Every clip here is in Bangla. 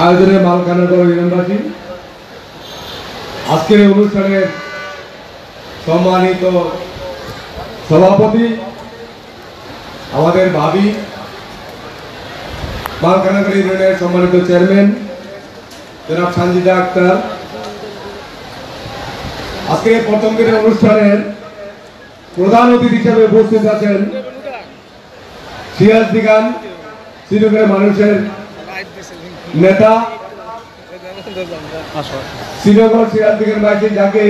আয়োজনে মালখানগর ইউনিয়নবাসী আজকের অনুষ্ঠানের সম্মানিত সভাপতি আমাদের ভাবি, মালখানগর ইউনিয়নের সম্মানিত চেয়ারম্যান জনাব সানজিদা আক্তার, আজকে প্রথম দিনের অনুষ্ঠানের প্রধান অতিথি হিসেবে উপস্থিত আছেন সিরাজ দিগান, শ্রীনগরের মানুষের নেতা শ্রীনগর সিরাজ দিগান বাইশে, যাকে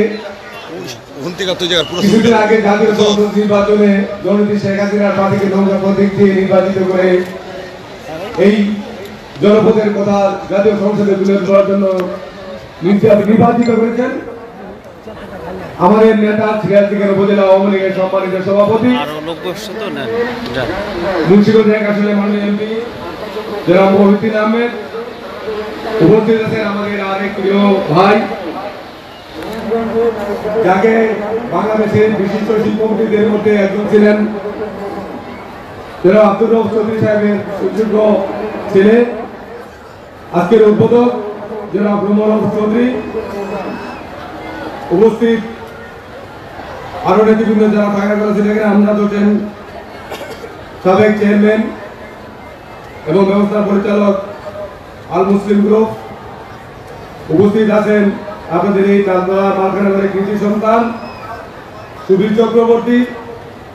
কিছুদিন আগে জাতীয় সংসদ নির্বাচনে জননেত্রী শেখ হাসিনার পার্টিকে নৌকা প্রতীক দিয়ে নির্বাচিত করে এই জনপদের কথা জাতীয় সংসদে তুলে ধরার জন্য নির্বাচিত করেছেন। আমাদের নেতা সিরাজ দিগান উপজেলা আওয়ামী লীগের সম্মানিত সভাপতি, মুন্সিগঞ্জ এক আসনের মাননীয় এমপি জনাব মহিউদ্দিন আহমেদ, উপস্থিত আছেন আমাদের আরেক প্রিয় ভাই, যাকে বাংলাদেশের বিশিষ্ট শিল্পপতিদের মধ্যে একজন ছিলেন জনাব আব্দুর রউফ চৌধুরী সাহেবের সুযোগ্য ছেলে, আজকের উদ্বোধক জনাব রুমন চৌধুরী, উপস্থিত আরো নেতৃবৃন্দ যারা থাকা করেছেন, এখানে আমজাদ হোসেন সাবেক চেয়ারম্যান এবং ব্যবস্থা পরিচালক আল মুসলিম গ্রুপ, উপস্থিত আছেন আপনাদের এই চাঁদপাড়া মালখানগরের কৃষি সন্তান সুবীর চক্রবর্তী,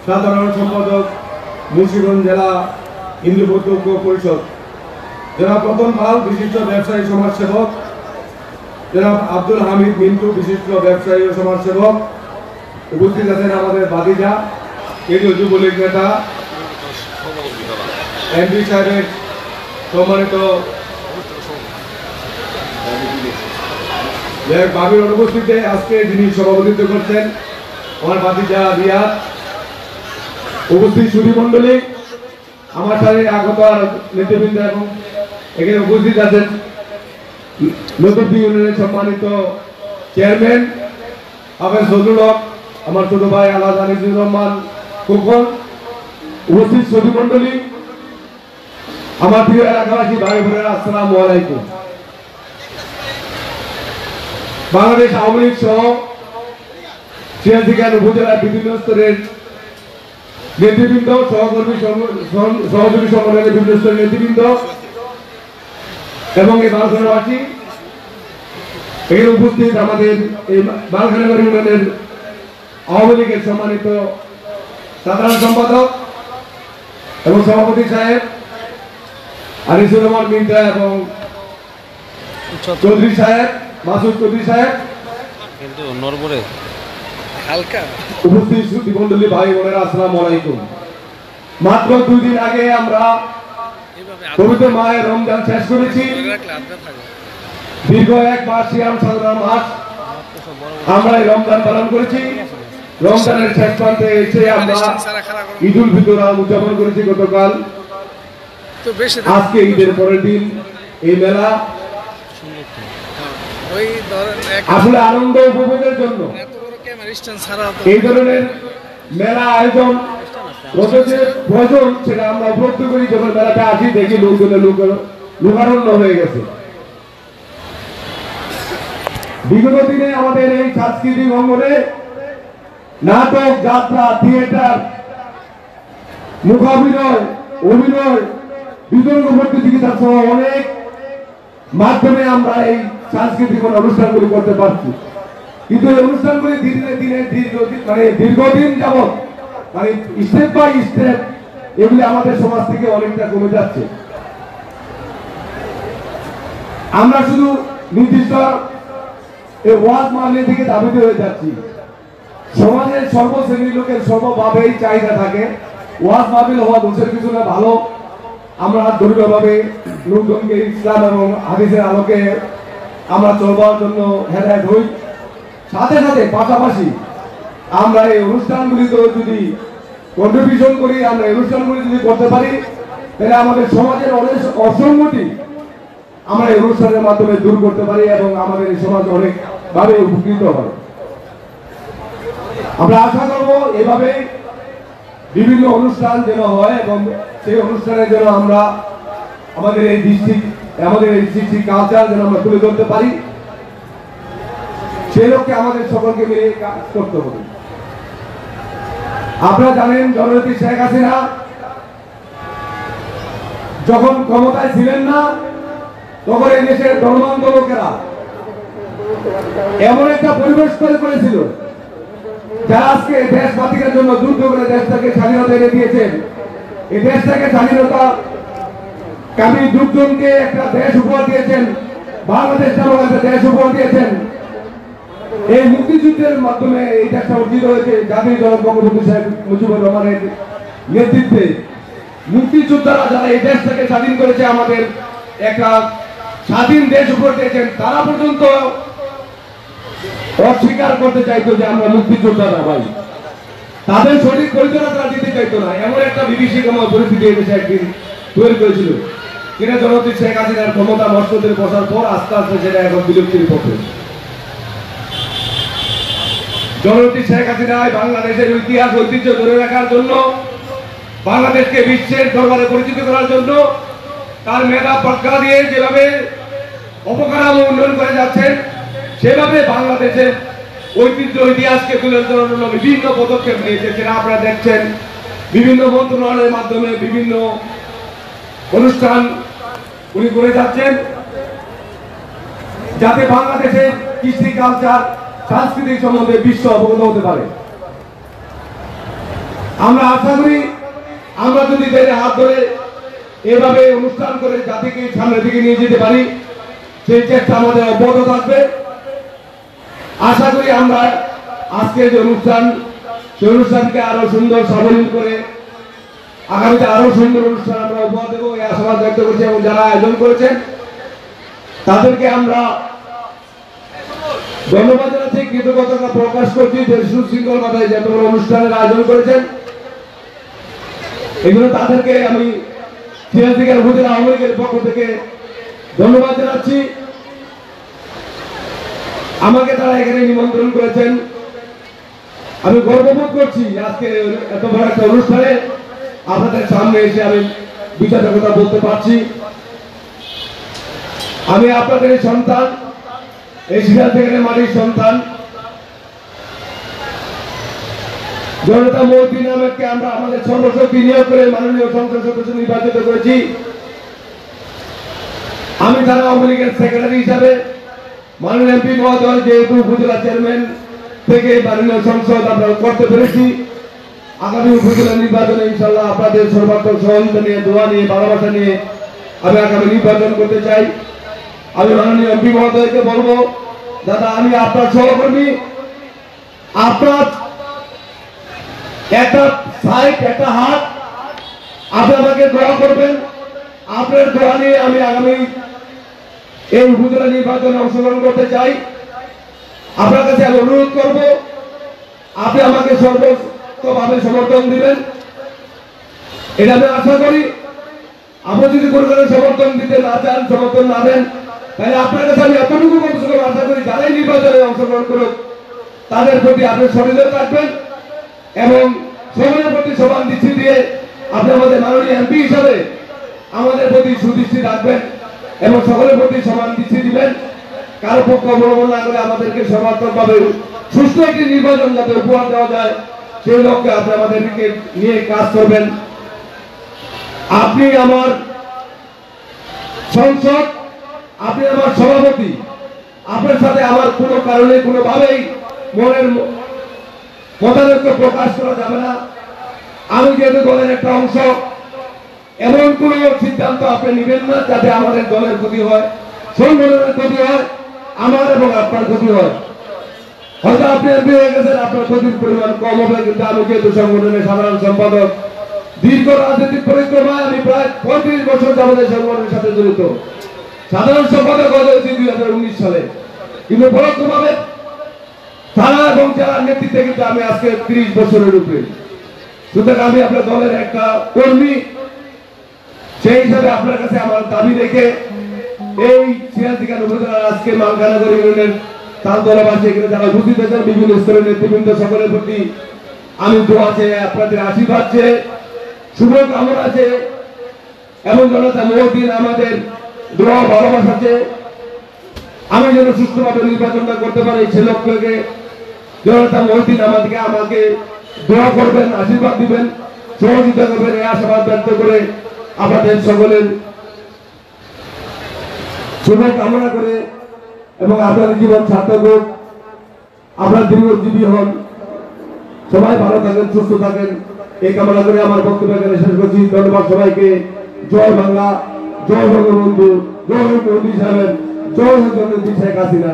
সাধারণ সম্পাদক মুন্সিগঞ্জ জেলা হিন্দু বৌদ্ধ পরিষদ, জনাব প্রথম পাল বিশিষ্ট ব্যবসায়ী সমাজসেবক, জনাব আব্দুল হামিদ মিন্টু বিশিষ্ট ব্যবসায়ী ও সমাজসেবক, উপস্থিত আছেন আমাদের বাদিজা কেন্দ্রীয় যুবলীগ নেতা এমপি সাহেবের সম্মানিত বাবির অনুপস্থিতিতে আজকে যিনি সভাপতিত্ব করছেন আমার বাদিজা রিয়াদ, উপস্থিত সুধী মন্ডলী, আমার সাথে আগত নেতৃবৃন্দ এবং এখানে উপস্থিত আছেন নতুন ইউনিয়নের সম্মানিত চেয়ারম্যান হাফেজ ফজলুল হক, আমার ছোট ভাই আলহাজ আনিসুর রহমান খোকন, উপস্থিত সুধী মন্ডলী, আমার প্রিয় এলাকাবাসী ভাই বোনেরা, আসসালামু আলাইকুম। বাংলাদেশ আওয়ামী লীগ সহ সিরাজ দিগান উপজেলার বিভিন্ন স্তরের নেতৃবৃন্দ, সহকর্মী সহযোগী সংগঠনের বিভিন্ন স্তরের নেতৃবৃন্দ এবং এই মালখানগরবাসী, এখানে উপস্থিত আমাদের এই মালখানগর ইউনিয়নের আওয়ামী লীগের সম্মানিত সাধারণ সম্পাদক এবং সভাপতি সাহেব আনিসুর রহমান মিন্টু এবং চৌধুরী সাহেব মাসুদ চৌধুরী সাহেব, উপস্থিত সুধী মন্ডলী, ভাই বোনেরা, আসসালামু আলাইকুম। মাত্র 2 দিন আগে আমরা পবিত্র মায়ের রমজান শেষ করেছি। দীর্ঘ 1 মাস সিয়াম সাধনার মাস আমরা এই রমজান পালন করেছি। রমজানের শেষ প্রান্তে এসে আমরা ঈদুল ফিতর উদযাপন করেছি গতকাল। আজকে ঈদের পরের দিন এই মেলা আসলে আনন্দ উপভোগের জন্য এই ধরনের মেলা আয়োজন প্রয়োজন, সেটা আমরা উপলব্ধি করি যখন মেলাটা আসি, দেখি লোকজনের লোকারণ্য হয়ে গেছে। বিগত দিনে আমাদের এই সাংস্কৃতিক অঙ্গনে নাটক, যাত্রা, থিয়েটার, মুখাভিনয়, অভিনয়, বিতর্ক প্রতিযোগিতা সহ অনেক মাধ্যমে আমরা এই সাংস্কৃতিক অনুষ্ঠানগুলি করতে পারছি, কিন্তু এই অনুষ্ঠানগুলি দিনে দিনে দীর্ঘদিন যাবৎ স্টেপ বাই স্টেপ এগুলি আমাদের সমাজ থেকে অনেকটা কমে যাচ্ছে। আমরা শুধু নির্দিষ্ট এই ওয়াজ মাহফিলের দিকে ধাবিত হয়ে যাচ্ছি। সমাজের সর্বশ্রেণীর লোকের সর্বভাবেই চাহিদা থাকে ওয়াজ মাহফিল হওয়া দোষের কিছু না, ভালো আমরা দৃঢ়ভাবে লোকজনকে ইসলাম এবং হাদিসের আলোকে আমরা চলবার জন্য হেদায়েত হই। সাথে সাথে পাশাপাশি আমরা এই অনুষ্ঠানগুলিতেও যদি কন্ট্রিবিউশন করি, আমরা এই অনুষ্ঠানগুলি যদি করতে পারি, তাহলে আমাদের সমাজের অনেক অসঙ্গতি আমরা এই অনুষ্ঠানের মাধ্যমে দূর করতে পারি এবং আমাদের এই সমাজ অনেকভাবে উপকৃত হয়। আমরা আশা করব এভাবে বিভিন্ন অনুষ্ঠান যেন হয় এবং সেই অনুষ্ঠানে যেন আমরা আমাদের এই ডিস্ট্রিক্ট আমাদের এই সৃষ্টি কালচার যেন আমরা তুলে ধরতে পারি, সেই লক্ষ্যে আমাদের সকলকে মিলে কাজ করতে হবে। আপনারা জানেন জননেত্রী শেখ হাসিনা যখন ক্ষমতায় ছিলেন না, তখন এই দেশের ধর্মান্ধ লোকেরা এমন একটা পরিবেশ তৈরি করেছিল, যারা আজকে দেশবাসীদের জন্য যুদ্ধ করে দেশটাকে স্বাধীনতা এনে দিয়েছেন। এই দেশটাকে স্বাধীনতা কামী যুগজনকে একটা দেশ উপহার দিয়েছেন, বাংলাদেশ নামক একটা দেশ উপহার দিয়েছেন। এই মুক্তিযুদ্ধের মাধ্যমে এই দেশটা অর্জিত হয়েছে জাতির জনক বঙ্গবন্ধু শেখ মুজিবুর রহমানের নেতৃত্বে। মুক্তিযোদ্ধারা যারা এই দেশটাকে স্বাধীন করেছে, আমাদের একটা স্বাধীন দেশ উপহার দিয়েছেন, তারা পর্যন্ত অস্বীকার করতে চাইতো যে আমরা মুক্তিযোদ্ধা না ভাই। তাদের সঠিক পরিচয় তারা দিতে চাইতো না। এমন একটা বিভীষিকাময় পরিস্থিতি এসে একদিন তৈরি করেছিল, যেটা জননেত্রী শেখ হাসিনার ক্ষমতা মস্তদের বসার পর আস্তে আস্তে সেটা এখন বিলুপ্তির পথে। জননেত্রী শেখ হাসিনায় বাংলাদেশের ইতিহাস ঐতিহ্য ধরে রাখার জন্য, বাংলাদেশকে বিশ্বের দরবারে পরিচিত করার জন্য তার মেধা প্রজ্ঞা দিয়ে যেভাবে অবকাঠামো উন্নয়ন করে যাচ্ছেন, সেভাবে বাংলাদেশের ঐতিহ্য ইতিহাসকে তুলে ধরার জন্য বিভিন্ন পদক্ষেপ নিয়েছে। সেটা আপনারা দেখছেন বিভিন্ন মন্ত্রণালয়ের মাধ্যমে বিভিন্ন অনুষ্ঠান উনি করে যাচ্ছেন, যাতে বাংলাদেশের কৃষি কালচার সাংস্কৃতিক সম্বন্ধে বিশ্ব অবগত হতে পারে। আমরা আশা করি আমরা যদি হাত ধরে এভাবে অনুষ্ঠান করে জাতিকে সামনের দিকে নিয়ে যেতে পারি, সেই চেষ্টা আমাদের অব্যাহত থাকবে। আশা করি আমরা আজকে যে অনুষ্ঠান, সেই অনুষ্ঠানকে আরো সুন্দর সাবলীল করে আগামীতে আরো সুন্দর অনুষ্ঠান আমরা উপহার দেবো, এই আশাবাদ ব্যক্ত করছি। এবং যারা আয়োজন করেছেন তাদেরকে আমরা ধন্যবাদ জানাচ্ছি, কৃতজ্ঞতা প্রকাশ করছি যে সুশৃঙ্খল ভাবে যত বড় অনুষ্ঠানের আয়োজন করেছেন, এগুলো তাদেরকে আমি সিরাজদিঘি উপজেলা আওয়ামী লীগের পক্ষ থেকে ধন্যবাদ জানাচ্ছি। আমাকে তারা এখানে নিমন্ত্রণ করেছেন, আমি গর্ববোধ করছি আজকে এত বড় একটা অনুষ্ঠানে আপনাদের সামনে এসে আমি বিচারের কথা বলতে পারছি। আমি আপনাদের সন্তান, এই সিরাজদিঘি মাটির সন্তান। জনতা মহীউদ্দীন আহমেদকে আমরা আমাদের সর্বশক্তি নিয়োগ করে মাননীয় সংসদ সদস্য নির্বাচিত করেছি। আমি থানা আওয়ামী লীগের সেক্রেটারি হিসাবে মাননীয় এমপি মহোদয় যেহেতু উপজেলা চেয়ারম্যান থেকে মাননীয় সংসদ আমরা করতে পেরেছি, আগামী উপজেলা নির্বাচনে ইনশাল্লাহ আপনাদের সর্বাত্মক সহযোগিতা নিয়ে, দোয়া নিয়ে, ভালোবাসা নিয়ে আমি আগামী নির্বাচন করতে চাই। আমি মাননীয় এমপি মহোদয়কে বলবো, দাদা আমি আপনার সহকর্মী, আপনার একটা সাইড একটা হাত, আপনি আমাকে দোয়া করবেন। আপনার দোয়া নিয়ে আমি আগামী এই উপজেলা নির্বাচনে অংশগ্রহণ করতে চাই। আপনার কাছে আমি অনুরোধ করব, আপনি আমাকে সর্বোচ্চভাবে সমর্থন দিবেন, এটা আমি আশা করি। আপনি যদি কোনো সমর্থন দিতে না চান, সমর্থন না দেন, তাহলে আপনার কাছে আমি এতটুকু আশা করি, যারাই নির্বাচনে অংশগ্রহণ করুক তাদের প্রতি আপনি সচেতন থাকবেন এবং সবার প্রতি সমান দৃষ্টি দিয়ে আপনি আমাদের মাননীয় এমপি হিসাবে আমাদের প্রতি সুদৃষ্টি রাখবেন এবং সকলের প্রতি সমান দৃষ্টি দিবেন। কারো পক্ষ অবলম্বন না করে আমাদেরকে সর্বাত্মকভাবে সুস্থ একটি নির্বাচন যাতে উপহার দেওয়া যায়, সেই লক্ষ্যে আপনি আমাদেরকে নিয়ে কাজ করবেন। আপনি আমার সংসদ, আপনি আমার সভাপতি, আপনার সাথে আমার কোনো কারণে কোনোভাবেই মনের মতানৈক্য প্রকাশ করা যাবে না। আমি যেহেতু দলের একটা অংশ, এমন কোন সিদ্ধান্ত আপনি নেবেন না যাতে আমাদের দলের ক্ষতি হয়, সংগঠনের ক্ষতি হয়, আমার এবং আপনার ক্ষতি হয়। হয়তো আপনি এমপি হয়ে গেছেন, আপনার ক্ষতির পরিমাণ কম হবে, কিন্তু আমি যেহেতু সংগঠনের সাধারণ সম্পাদক, দীর্ঘ রাজনৈতিক পরিক্রমায় আমি প্রায় 35 বছর আমাদের সংগঠনের সাথে জড়িত। সাধারণ সম্পাদক হয়েছি 2019 সালে, কিন্তু পরোক্ষভাবে থানা এবং জেলার নেতৃত্বে কিন্তু আমি আজকে 30 বছরের উপরে। সুতরাং আমি আপনার দলের একটা কর্মী, সেই হিসাবে আপনার কাছে আমার দাবি রেখে এই সিরাজদিঘি উপজেলার আজকে মালখানাগড় ইউনিয়নের তালতলাবাসী এখানে যারা উপস্থিত হয়েছেন, বিভিন্ন স্তরের নেতৃবৃন্দ সকলের প্রতি আমি দোয়া চেয়ে, আপনাদের আশীর্বাদ চেয়ে, শুভকামনা চেয়ে এবং জনতা মহীউদ্দীন আমাদের দোয়া ভালোবাসা চেয়ে আমি যেন সুষ্ঠুভাবে নির্বাচনটা করতে পারি সে লক্ষ্যকে জনতা মহিদিন আমাকে দোয়া করবেন, আশীর্বাদ দিবেন, সহযোগিতা করবেন, এই আশাবাদ ব্যক্ত করে আপনাদের সকলের শুভ কামনা করে এবং আপনাদের জীবন সার্থক হোক, আপনার দীর্ঘজীবী হন, সবাই ভালো থাকেন, সুস্থ থাকেন, এই কামনা করে আমার বক্তব্য এখানে শেষ করছি। ধন্যবাদ সবাইকে। জয় বাংলা, জয় বঙ্গবন্ধু, জয় মোদী সাহেব, জয় জননেত্রী শেখ হাসিনা।